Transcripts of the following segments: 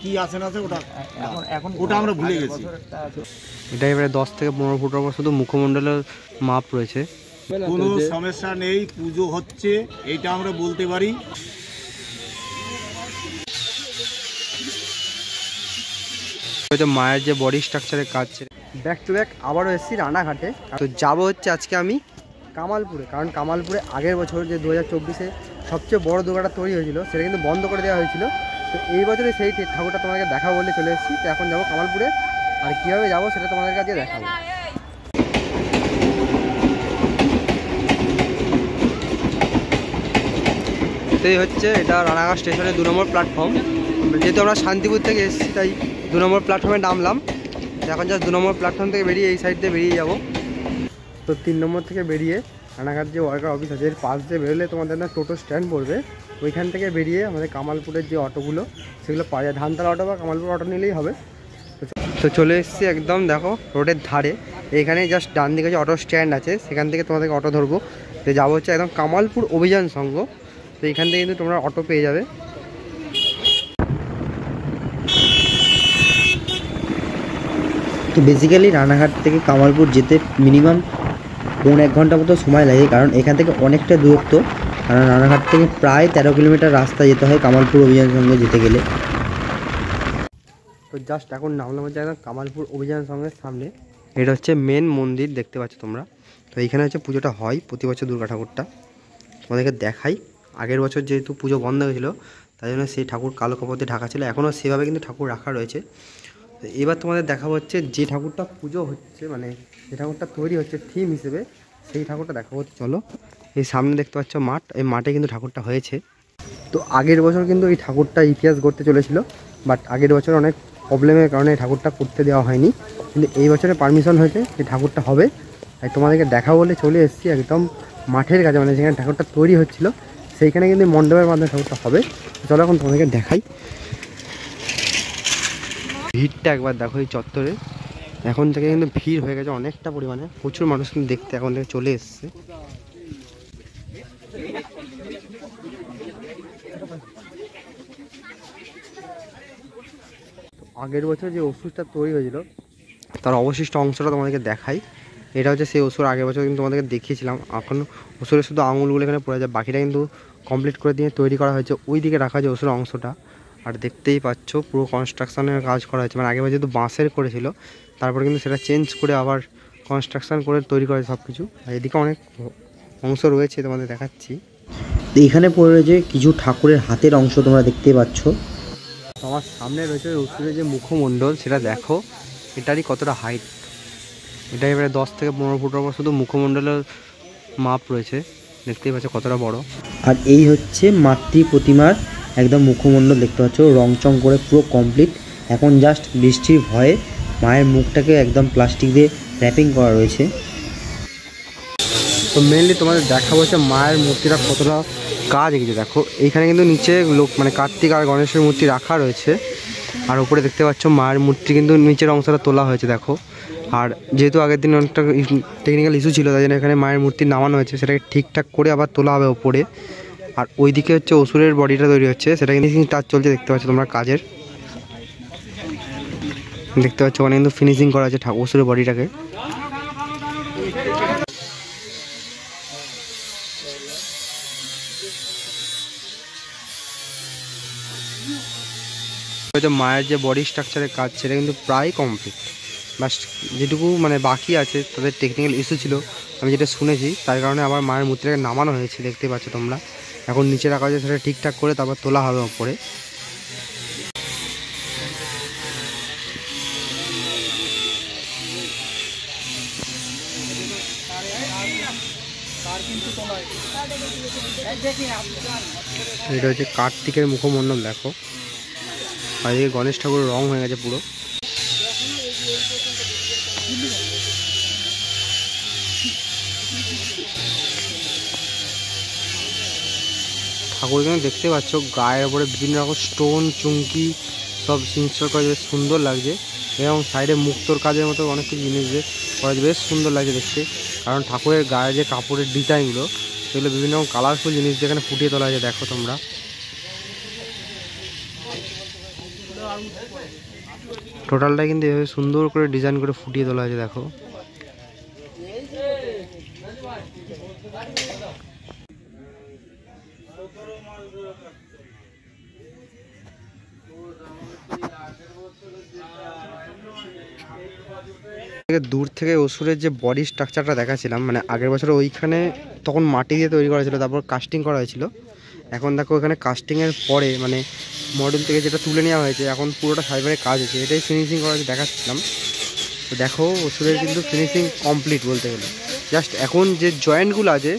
কি আছে না আছে ওটা এখন এখন ওটা আমরা ভুলে গেছি। এটা এবারে 10 থেকে 15 ফুটের উপর শুধু মুখমণ্ডলের মাপ রয়েছে, কোনো সমস্যা নেই, পুজো হচ্ছে এইটা আমরা বলতে পারি। মায়ের যে বডি স্ট্রাকচারের কাজ। ব্যাক টু ব্যাক আবারও এসেছি রানাঘাটে। তো যাবো হচ্ছে আজকে আমি কামালপুরে, কারণ কামালপুরে আগের বছর যে 2024-এ সবচেয়ে বড় দুর্গাটা তৈরি হয়েছিল সেটা কিন্তু বন্ধ করে দেওয়া হয়েছিল। তো এই বছরে সেই ঠাকুরটা তোমাকে দেখাবো বলে চলে এসেছি। তো এখন যাবো কামালপুরে, আর কীভাবে যাবো সেটা তোমাদের কাছে দেখাবো। তো হচ্ছে এটা রানাঘাট স্টেশনের 2 নম্বর প্ল্যাটফর্ম। যেহেতু আমরা শান্তিপুর থেকে এসেছি তাই 2 নম্বর প্ল্যাটফর্মে নামলাম। এখন জাস্ট 2 নম্বর প্ল্যাটফর্ম থেকে বেরিয়ে এই সাইড দিয়ে বেরিয়ে যাবো। তো 3 নম্বর থেকে বেরিয়ে রানাঘাট যে ওয়ার্কার অফিস আছে এর পাশ দিয়ে বেরোলে তোমাদের না টোটো স্ট্যান্ড পড়বে। ওইখান থেকে বেরিয়ে আমাদের কামালপুরের যে অটোগুলো সেগুলো পাওয়া যায়, ধানতলা অটো বা কামালপুর অটো নিলেই হবে। তো চলে এসেছি একদম দেখো রোডের ধারে। এখানে জাস্ট ডান দিকে যে অটো স্ট্যান্ড আছে সেখান থেকে তোমাদেরকে অটো ধরবো। তো যাবো হচ্ছে একদম কামালপুর অভিযান সংঘ। তো এখান থেকে কিন্তু তোমরা অটো পেয়ে যাবে। তো বেসিক্যালি রানাঘাট থেকে কামালপুর যেতে মিনিমাম 1.5 ঘন্টা মতো সময় লাগে, কারণ এখান থেকে অনেকটা দূরত্ব। কারণ রানাঘাট থেকে প্রায় 13 কিলোমিটার রাস্তা যেতে হয় কামালপুর অভিযান সংঘে যেতে গেলে। তো জাস্ট এখন নামলাম হচ্ছে একদম কামালপুর অভিযান সংঘের সামনে। এটা হচ্ছে মেন মন্দির, দেখতে পাচ্ছ তোমরা। তো এইখানে হচ্ছে পুজোটা হয় প্রতি বছর দুর্গা ঠাকুরটা। তোমাদেরকে দেখাই, আগের বছর যেহেতু পুজো বন্ধ হয়েছিল তাই জন্য সেই ঠাকুর কালো কাপড় দিয়ে ঢাকা ছিল, এখনও সেভাবে কিন্তু ঠাকুর রাখা রয়েছে। তো এবার তোমাদের দেখাবো হচ্ছে যে ঠাকুরটা পুজো হচ্ছে, মানে যে ঠাকুরটা তৈরি হচ্ছে থিম হিসেবে, সেই ঠাকুরটা দেখাবো। চলো, এই সামনে দেখতে পাচ্ছ মাঠ, এই মাঠে কিন্তু ঠাকুরটা হয়েছে। তো আগের বছর কিন্তু এই ঠাকুরটা ইতিহাস গড়তে চলেছিল, বাট আগের বছর অনেক প্রবলেমের কারণে এই ঠাকুরটা করতে দেওয়া হয়নি। কিন্তু এই বছরে পারমিশন হয়েছে এই ঠাকুরটা হবে, তাই তোমাদেরকে দেখাবো বলে চলে এসেছি একদম মাঠের কাছে, মানে যেখানে ঠাকুরটা তৈরি হচ্ছিল সেইখানে কিন্তু মণ্ডপের মাধ্যমে ঠাকুরটা হবে। চলো এখন তোমাদেরকে দেখাই। ভিড়টা একবার দেখো এই চত্বরে, এখন থেকে কিন্তু ভিড় হয়ে গেছে অনেকটা পরিমাণে, প্রচুর মানুষ কিন্তু দেখতে এখন থেকে চলে এসছে। আগের বছর যে ওষুধটা তৈরি হয়েছিল তার অবশিষ্ট অংশটা তোমাদেরকে দেখাই। এটা হচ্ছে সেই ওষুধ, আগের বছর কিন্তু তোমাদেরকে দেখিয়েছিলাম। এখন ওষুধের শুধু আঙুলগুলো এখানে পড়ে যায়, বাকিটা কিন্তু কমপ্লিট করে দিয়ে তৈরি করা হয়েছে। ওই দিকে রাখা হয়েছে ওষুধের অংশটা। আর দেখতেই পাচ্ছ পুরো কনস্ট্রাকশনের কাজ করা হয়েছে, মানে আগের বছর যেহেতু বাঁশের করেছিল তারপরে কিন্তু সেটা চেঞ্জ করে আবার কনস্ট্রাকশন করে তৈরি করা সব কিছু। আর এদিকে অনেক অংশ রয়েছে তোমাদের দেখাচ্ছি। তো এখানে পড়ে রয়েছে কিছু ঠাকুরের হাতের অংশ, তোমরা দেখতে পাচ্ছ। আমার সামনে রয়েছে ওষুধের যে মুখমণ্ডল, সেটা দেখো এটারই কতটা হাইট। এটা এবারে 10 থেকে 15 ফুটের উপর শুধু মুখমণ্ডলের মাপ রয়েছে, দেখতেই পাচ্ছ কতটা বড়। আর এই হচ্ছে মাতৃ প্রতিমার একদম মুখমণ্ডল, দেখতে পাচ্ছ রং চং করে পুরো কমপ্লিট। এখন জাস্ট বৃষ্টির ভয়ে মায়ের মুখটাকে একদম প্লাস্টিক দিয়ে র্যাপিং করা রয়েছে। তো মেনলি তোমাদের দেখাবো হচ্ছে মায়ের মূর্তিটা কতটা কাজ এগিয়েছে। দেখো এইখানে কিন্তু নিচে লোক মানে কার্তিক আর গণেশের মূর্তি রাখা রয়েছে, আর উপরে দেখতে পাচ্ছ মায়ের মূর্তি কিন্তু নিচের অংশটা তোলা হয়েছে দেখো। আর যেহেতু আগের দিন অনেকটা টেকনিক্যাল ইস্যু ছিল তাই জন্য এখানে মায়ের মূর্তি নামানো হয়েছে, সেটাকে ঠিকঠাক করে আবার তোলা হবে ওপরে। আর ওইদিকে হচ্ছে অসুরের বডিটা তৈরি হচ্ছে, সেটা কিন্তু কাজ চলছে, দেখতে পাচ্ছ তোমরা কাজের। দেখতে পাচ্ছ ওখানে কিন্তু ফিনিশিং করা আছে অসুরের বডিটাকে। মায়ের যে বডি স্ট্রাকচারের কাজ সেটা কিন্তু প্রায় কমপ্লিট, বাস যেটুকু মানে বাকি আছে তাদের টেকনিক্যাল ইস্যু ছিল আমি যেটা শুনেছি, তার কারণে আবার মায়ের মূর্তিটাকে নামানো হয়েছে, দেখতে পাচ্ছ তোমরা। এখন নিচে রাখা হয়েছে, সেটা ঠিকঠাক করে তারপর তোলা হবে ওপরে। এটা হচ্ছে কার্তিকের মুখমণ্ডল দেখো, আর এদিকে গণেশ ঠাকুরের রং হয়ে গেছে পুরো। ঠাকুর কিন্তু দেখতে পাচ্ছ গায়ের ওপরে বিভিন্ন রকম স্টোন চুমকি সব ইনস্টল করা বেশ সুন্দর লাগছে, এবং সাইডে মুক্তোর কাজের মতো অনেক কিছু জিনিস করা বেশ সুন্দর লাগছে দেখতে। কারণ ঠাকুরের গায়ে যে কাপড়ের ডিজাইনগুলো সেগুলো বিভিন্ন রকম কালারফুল জিনিস যেখানে ফুটিয়ে তোলা হয়েছে দেখো তোমরা। টোটালটা কিন্তু এভাবে সুন্দর করে ডিজাইন করে ফুটিয়ে তোলা আছে দেখো। দূর থেকে অসুরের যে বডি স্ট্রাকচারটা দেখাছিলাম, মানে আগের বছর ওইখানে তখন মাটি দিয়ে তৈরি করা ছিল, তারপর কাস্টিং করা হয়েছিল। এখন দেখো এখানে কাস্টিংয়ের পরে মানে মডেল থেকে যেটা তুলে নেওয়া হয়েছে, এখন পুরোটা ফাইবারের কাজ হয়েছে, এটাই ফিনিশিং করা হয়েছে দেখাচ্ছিলাম। তো দেখো অসুরের কিন্তু ফিনিশিং কমপ্লিট বলতে গেলে। জাস্ট এখন যে জয়েন্টগুলো আছে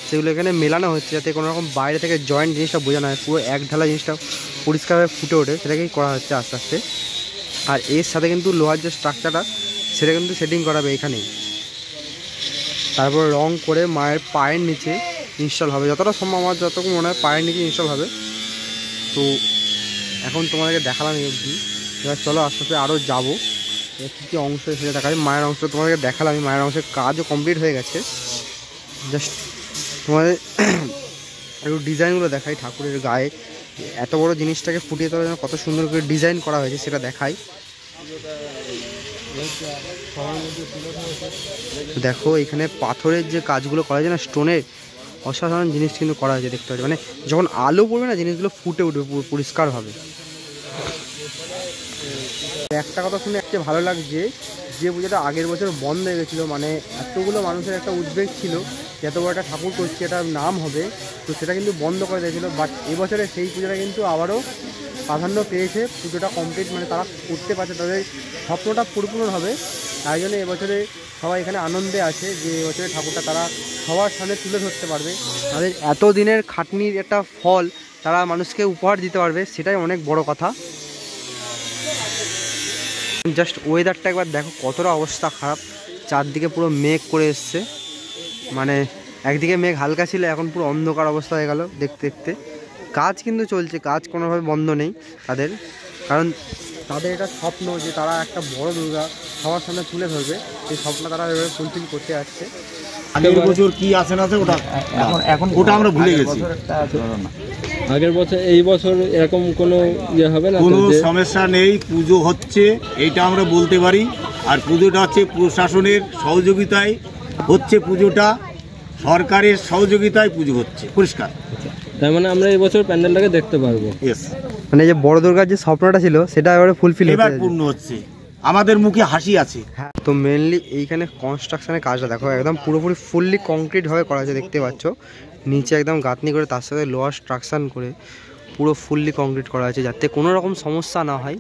সেগুলো এখানে মেলানো হচ্ছে, যাতে কোনো রকম বাইরে থেকে জয়েন্ট জিনিসটা বোঝানো হয়, পুরো এক ঢালা জিনিসটা পরিষ্কারভাবে ফুটে ওঠে, সেটাকেই করা হচ্ছে আস্তে আস্তে। আর এর সাথে কিন্তু লোহার যে স্ট্রাকচারটা সেটা কিন্তু সেটিং করাবে এখানেই। তারপর রং করে মায়ের পায়ের নিচে ইনস্টল হবে, যতটা সম্ভব আমার যতটুকু মনে হয় পায়ের নিচে ইনস্টল হবে। তো এখন তোমাদেরকে দেখালাম এই অবধি, এবার চলো আস্তে আস্তে আরও যাবো কী কী অংশ সেটা দেখা যায়। মায়ের অংশ তোমাদেরকে দেখালাম, আমি মায়ের অংশের কাজও কমপ্লিট হয়ে গেছে। জাস্ট তোমাদের একটু ডিজাইনগুলো দেখাই, ঠাকুরের গায়ে এত বড় জিনিসটাকে ফুটিয়ে তোলার জন্য কত সুন্দর করে ডিজাইন করা হয়েছে সেটা দেখাই। দেখো এখানে পাথরের যে কাজগুলো করা হয়েছে না, স্টোনের অসাধারণ জিনিস কিন্তু করা হয়েছে দেখতে পাচ্ছি। মানে যখন আলো পড়বে না জিনিসগুলো ফুটে উঠবে পরিষ্কারভাবে। একটা কথা শুনে একটা ভালো লাগছে, যে পুজোটা আগের বছর বন্ধ হয়ে গেছিলো, মানে এতগুলো মানুষের একটা উদ্বেগ ছিল এত বড় একটা ঠাকুর করছি, এটা নাম হবে, তো সেটা কিন্তু বন্ধ করে দিয়েছিলো। বাট এবছরে সেই পুজোটা কিন্তু আবারও প্রাধান্য পেয়েছে, পুজোটা কমপ্লিট, মানে তারা করতে পারছে, তাদের স্বপ্নটা পরিপূর্ণ হবে। তাই জন্য এবছরে সবাই এখানে আনন্দে আছে যে এবছরে ঠাকুরটা তারা সবার সামনে তুলে ধরতে পারবে, তাদের এত দিনের খাটনির একটা ফল তারা মানুষকে উপহার দিতে পারবে, সেটাই অনেক বড় কথা। জাস্ট ওয়েদারটা একবার দেখো কতটা অবস্থা খারাপ, চারদিকে পুরো মেঘ করে এসছে, মানে একদিকে মেঘ হালকা ছিল, এখন পুরো অন্ধকার অবস্থা হয়ে গেল দেখতে দেখতে। কাজ কিন্তু চলছে, কাজ কোনোভাবে বন্ধ নেই তাদের, কারণ তাদের এটা স্বপ্ন যে তারা একটা বড় দুর্গা সবার সামনে তুলে ধরবে, সেই স্বপ্ন তারা এভাবে ফুলফিল করতে যাচ্ছে। আগের বছর কি আছে না আছে ওটা এখন ওটা আমরা ভুলে গেছি। আগের বছর এই বছর এরকম কোনো ইয়ে হবে না, কোনো সমস্যা নেই, পুজো হচ্ছে এইটা আমরা বলতে পারি। আর পুজোটা হচ্ছে প্রশাসনের সহযোগিতায় হচ্ছে, পুজোটা সরকারের সহযোগিতায় পুজো হচ্ছে পরিষ্কার। তার মানে আমরা এই বছর প্যান্ডেলটাকে দেখতে পারবো। ইয়েস, মানে যে বড় দুর্গার যে স্বপ্নটা ছিল সেটা এবারে ফুলফিল এবার পূর্ণ হচ্ছে, আমাদের মুখে হাসি আছে। হ্যাঁ, তো মেনলি এইখানে কনস্ট্রাকশনের কাজটা দেখো একদম পুরোপুরি ফুললি কংক্রিটভাবে করা আছে দেখতে পাচ্ছ। নিচে একদম গাঁথনি করে তার সাথে লোহার স্ট্রাকচার করে পুরো ফুললি কংক্রিট করা আছে, যাতে কোনো রকম সমস্যা না হয়।